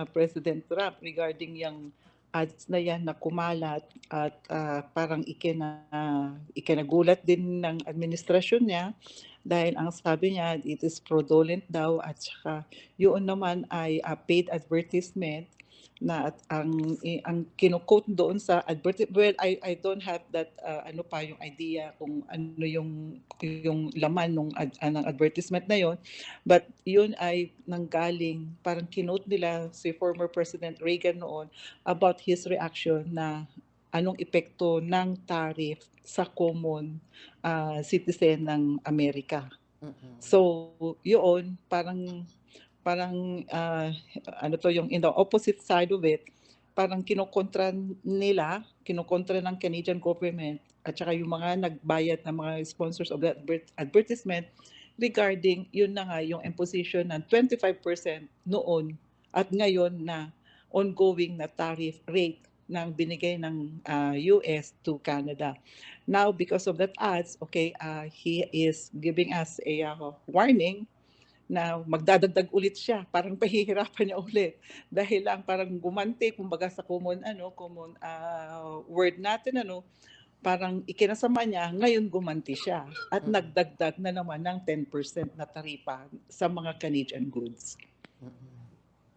President Trump regarding yung ads na yan na kumalat at parang ikinagulat din ng administrasyon niya dahil ang sabi niya it is fraudulent daw at saka yun naman ay paid advertisement na at ang kino-quote doon sa advertisement, well, I don't have that ano pa yung idea kung ano yung laman ng advertisement na yon, but yun ay nanggaling, parang kinote nila si former President Reagan noon about his reaction na anong epekto ng tariff sa common citizen ng Amerika. So, yun, parang ano to yung in the opposite side of it, parang kinokontra ng Canadian government at saka yung mga nagbayad ng mga sponsors of that advertisement regarding yun na nga yung imposition ng 25% noon at ngayon na ongoing na tariff rate ng binigay ng US to Canada. Now, because of that ads, okay, he is giving us a warning na magdadagdag ulit siya, parang pahihirapan niya ulit dahil lang parang gumanti kumbaga sa common word natin, parang ikinasama niya, ngayon gumanti siya at nagdagdag na naman ng 10% na taripa sa mga Canadian goods.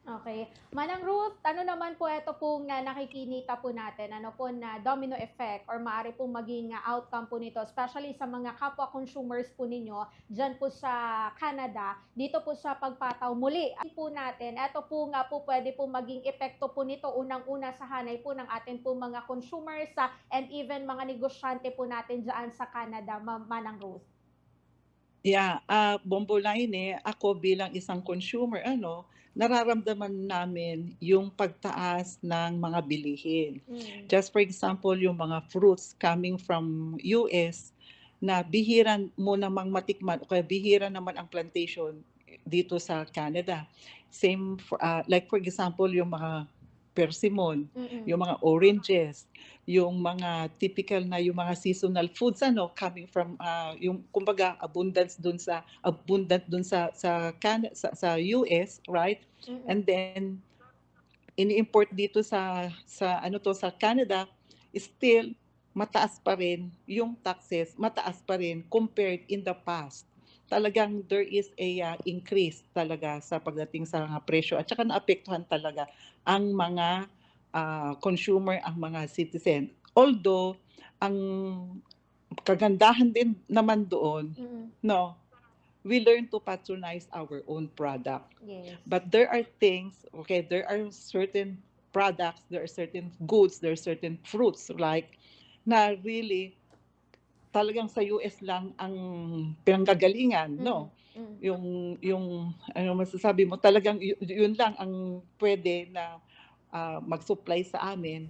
Okay. Manang Ruth, ano naman po ito pong nakikinita po natin, ano po na domino effect or maaari pong maging outcome po nito, especially sa mga kapwa consumers po ninyo dyan po sa Canada, dito po sa pagpataw muli. Po natin, ito po nga po pwede po maging epekto po nito unang-una sa hanay po ng atin po mga consumers and even mga negosyante po natin dyan sa Canada, Manang Ruth. Yeah, Bombolay, ako bilang isang consumer, nararamdaman namin yung pagtaas ng mga bilihin. Just for example, yung mga fruits coming from US na bihira mo namang matikman o kaya bihira naman ang plantation dito sa Canada. Same for, like for example, yung mga persimmon, yung mga oranges, yung mga typical na yung mga seasonal foods coming from yung kumbaga abundant dun sa sa US, right? And then ini-import dito sa Canada, still mataas pa rin yung taxes, mataas pa rin compared in the past. Talagang there is a increase talaga sa pagdating sa presyo at saka naapektuhan talaga ang mga consumer, ang mga citizen. Although ang kagandahan din naman doon, we learn to patronize our own product. Yes. But there are things, okay, there are certain products, there are certain goods, there are certain fruits like na really talagang sa US lang ang pinanggagalingan, no? Yung ano masasabi mo, talagang yun lang ang pwede na mag-supply sa amin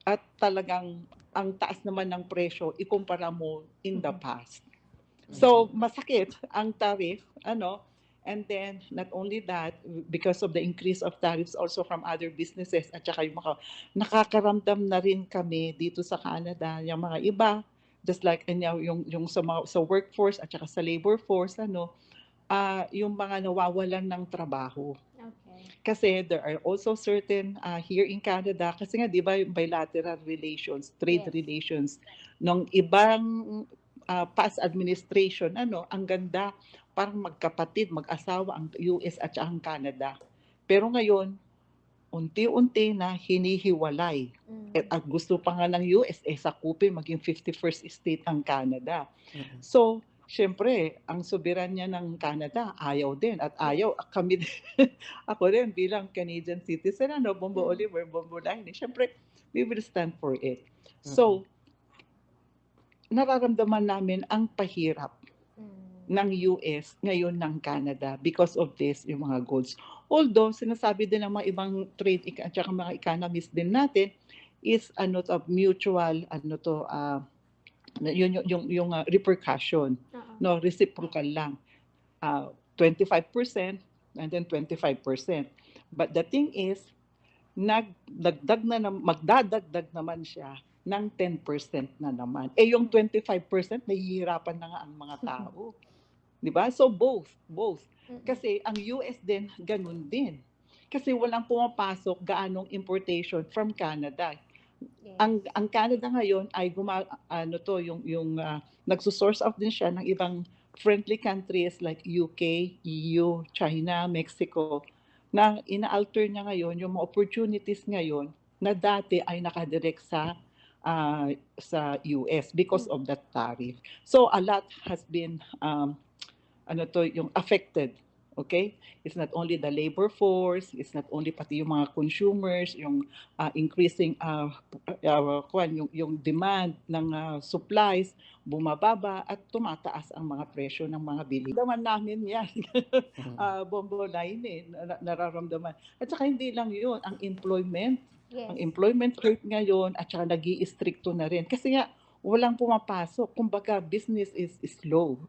at talagang ang taas naman ng presyo ikumpara mo in the past. So masakit ang tariff, and then not only that, because of the increase of tariffs also from other businesses at saka yung mga nakakaramdam na rin kami dito sa Canada, yung mga iba, just like yung sa workforce at saka sa labor force, yung mga nawawalan ng trabaho. Okay. Kasi there are also certain here in Canada, kasi nga di ba yung bilateral relations, trade relations ng ibang past administration, ang ganda, parang magkapatid, mag-asawa ang US at ang Canada. Pero ngayon, unti-unti na hinihiwalay. At gusto pa nga ng US, sakupin maging 51st state ang Canada. So, syempre, ang soberanya ng Canada, ayaw din. At ayaw, kami ako rin bilang Canadian citizen, Bombo Oliver, Bombo Laine, syempre, we will stand for it. So, nararamdaman namin ang pahirap ng US ngayon ng Canada because of this, yung mga goods. Although, sinasabi din ng mga ibang trade at saka mga economists din natin is mutual, yung repercussion, reciprocal lang. 25% and then 25%. But the thing is, magdadagdag naman siya ng 10% na naman. Yung 25%, nahihirapan na nga ang mga tao. Di ba? So both. Kasi ang US din, ganun din. kasi walang pumapasok gaanong importation from Canada. Yes. Ang Canada ngayon ay ano 'to, nagso-source out din siya ng ibang friendly countries like UK, EU, China, Mexico, na ina-alter niya ngayon yung mga opportunities ngayon na dati ay nakadirect sa US because Mm. of that tariff. So a lot has been, ano 'to, yung affected, okay? It's not only the labor force, it's not only pati yung mga consumers, yung, increasing, yung demand ng, supplies bumababa at tumataas ang mga presyo ng mga bilihin. Nararamdaman namin 'yan, Mm. Bombo Laine, nararamdaman. At saka hindi lang 'yun, ang Yes. employment rate ngayon at saka nag-i-istrikto na rin kasi nga walang pumapasok, kumbaga business is slow.